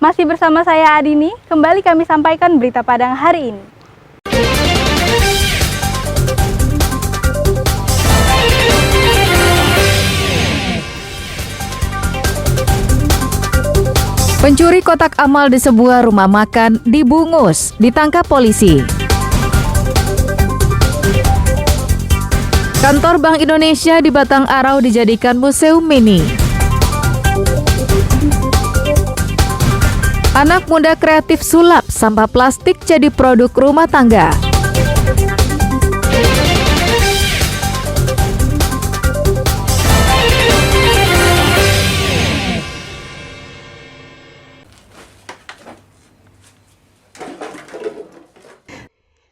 Masih bersama saya Adini, kembali kami sampaikan berita Padang hari ini. Pencuri kotak amal di sebuah rumah makan dibungus, ditangkap polisi. Kantor Bank Indonesia di Batang Arau dijadikan museum mini. Anak muda kreatif sulap sampah plastik jadi produk rumah tangga.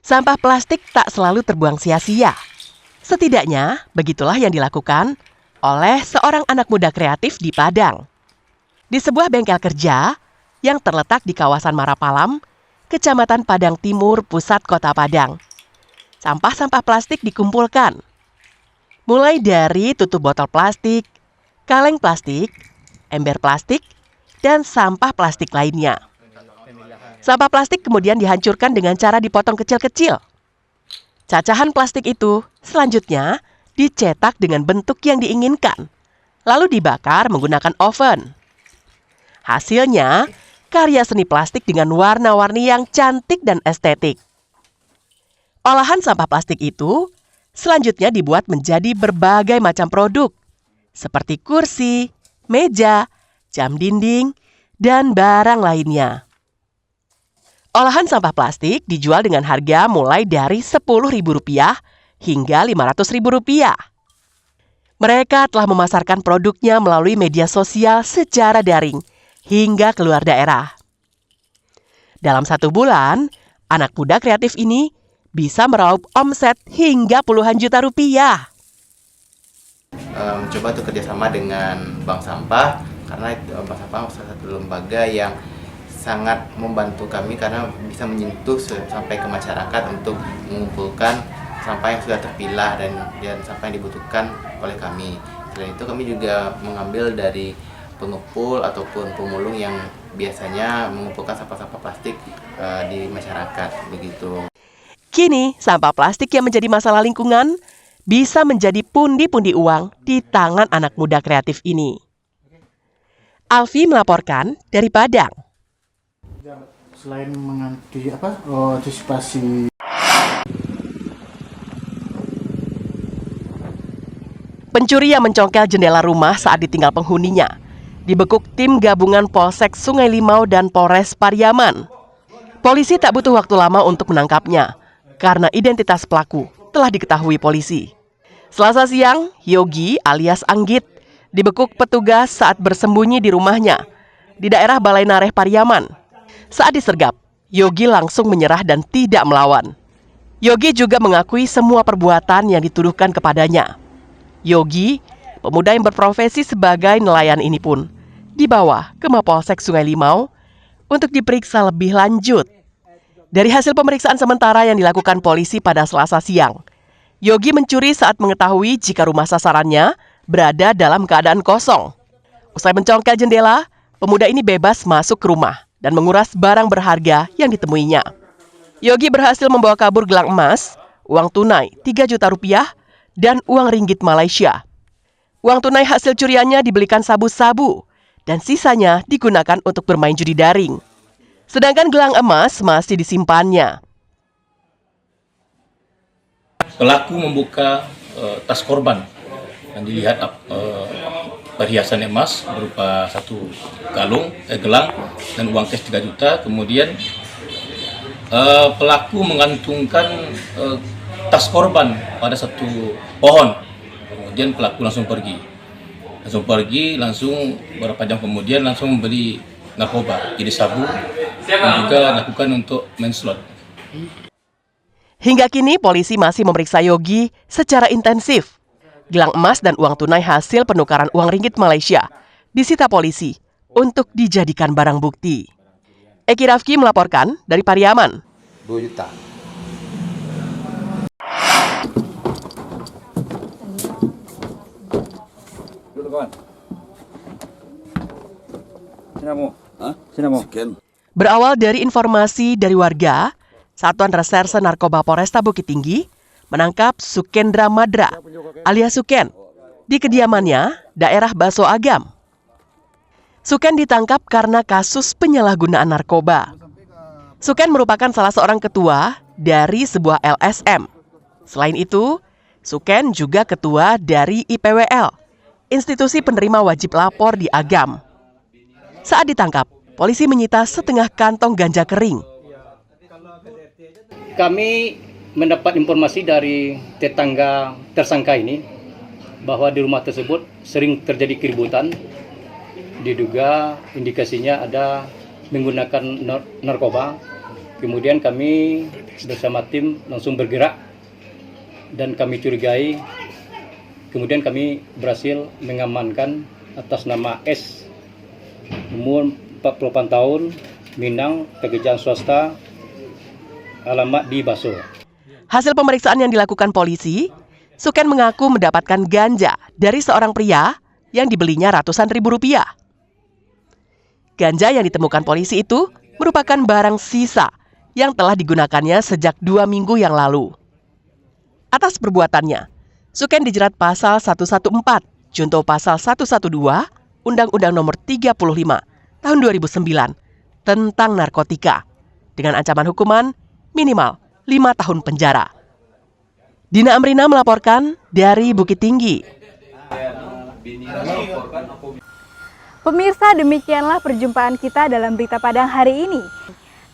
Sampah plastik tak selalu terbuang sia-sia. Setidaknya, begitulah yang dilakukan oleh seorang anak muda kreatif di Padang. Di sebuah bengkel kerja yang terletak di kawasan Marapalam, Kecamatan Padang Timur, pusat kota Padang. Sampah-sampah plastik dikumpulkan. Mulai dari tutup botol plastik, kaleng plastik, ember plastik, dan sampah plastik lainnya. Sampah plastik kemudian dihancurkan dengan cara dipotong kecil-kecil. Cacahan plastik itu selanjutnya dicetak dengan bentuk yang diinginkan, lalu dibakar menggunakan oven. Hasilnya, karya seni plastik dengan warna-warni yang cantik dan estetik. Olahan sampah plastik itu selanjutnya dibuat menjadi berbagai macam produk, seperti kursi, meja, jam dinding, dan barang lainnya. Olahan sampah plastik dijual dengan harga mulai dari Rp10.000 hingga Rp500.000. Mereka telah memasarkan produknya melalui media sosial secara daring hingga keluar daerah. Dalam 1 bulan, anak muda kreatif ini bisa meraup omset hingga puluhan juta rupiah. Mencoba untuk kerjasama dengan Bank Sampah, karena Bank Sampah salah satu lembaga yang sangat membantu kami karena bisa menyentuh sampai ke masyarakat untuk mengumpulkan sampah yang sudah terpilah dan sampah yang dibutuhkan oleh kami. Selain itu kami juga mengambil dari pengepul ataupun pemulung yang biasanya mengumpulkan sampah-sampah plastik di masyarakat begitu. Kini, sampah plastik yang menjadi masalah lingkungan bisa menjadi pundi-pundi uang di tangan anak muda kreatif ini. Alfi melaporkan dari Padang. Selain antisipasi. Pencuri yang mencongkel jendela rumah saat ditinggal penghuninya dibekuk tim gabungan Polsek Sungai Limau dan Polres Pariaman. Polisi tak butuh waktu lama untuk menangkapnya karena identitas pelaku telah diketahui polisi. Selasa siang, Yogi alias Anggit dibekuk petugas saat bersembunyi di rumahnya di daerah Balai Nareh Pariaman. Saat disergap, Yogi langsung menyerah dan tidak melawan. Yogi juga mengakui semua perbuatan yang dituduhkan kepadanya. Yogi, pemuda yang berprofesi sebagai nelayan ini pun dibawa ke Mapolsek Sungai Limau untuk diperiksa lebih lanjut. Dari hasil pemeriksaan sementara yang dilakukan polisi pada Selasa siang, Yogi mencuri saat mengetahui jika rumah sasarannya berada dalam keadaan kosong. Usai mencongkel jendela, pemuda ini bebas masuk ke rumah dan menguras barang berharga yang ditemuinya. Yogi berhasil membawa kabur gelang emas, uang tunai 3 juta rupiah, dan uang ringgit Malaysia. Uang tunai hasil curiannya dibelikan sabu-sabu, dan sisanya digunakan untuk bermain judi daring. Sedangkan gelang emas masih disimpannya. Pelaku membuka tas korban dan dilihat perhiasan emas berupa 1 gelang dan uang cash 3 juta. Kemudian pelaku mengantungkan tas korban pada 1 pohon. Kemudian pelaku langsung pergi, langsung beberapa jam kemudian langsung membeli narkoba, jadi sabu, dan juga lakukan untuk main slot. Hingga kini polisi masih memeriksa Yogi secara intensif. Gelang emas dan uang tunai hasil penukaran uang ringgit Malaysia disita polisi untuk dijadikan barang bukti. Eki Rafki melaporkan dari Pariaman. 2 juta. Dulu kawan. Sini kamu. Hah? Berawal dari informasi dari warga, Satuan Reserse Narkoba Polresta Bukit Tinggi menangkap Sukendra Madra alias Suken di kediamannya daerah Baso Agam. Suken ditangkap karena kasus penyalahgunaan narkoba. Suken merupakan salah seorang ketua dari sebuah LSM. Selain itu, Suken juga ketua dari IPWL, institusi penerima wajib lapor di Agam. Saat ditangkap, polisi menyita setengah kantong ganja kering. Kami mendapat informasi dari tetangga tersangka ini bahwa di rumah tersebut sering terjadi keributan. Diduga indikasinya ada menggunakan narkoba. Kemudian kami bersama tim langsung bergerak dan kami curigai. Kemudian kami berhasil mengamankan atas nama S, umur 48 tahun, Minang, pekerjaan swasta, alamat di Baso. Hasil pemeriksaan yang dilakukan polisi, Suken mengaku mendapatkan ganja dari seorang pria yang dibelinya ratusan ribu rupiah. Ganja yang ditemukan polisi itu merupakan barang sisa yang telah digunakannya sejak 2 minggu yang lalu. Atas perbuatannya, Suken dijerat pasal 114, junto pasal 112, Undang-Undang Nomor 35 Tahun 2009 tentang narkotika, dengan ancaman hukuman minimal 5 tahun penjara. Dina Amrina melaporkan dari Bukit Tinggi. Pemirsa, demikianlah perjumpaan kita dalam Berita Padang hari ini.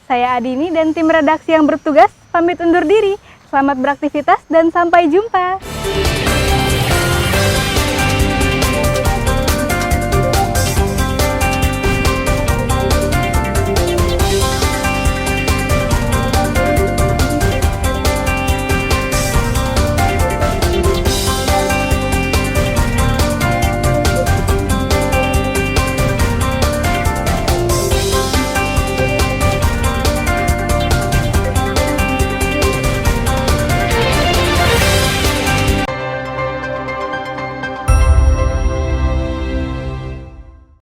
Saya Adini dan tim redaksi yang bertugas pamit undur diri. Selamat beraktivitas dan sampai jumpa.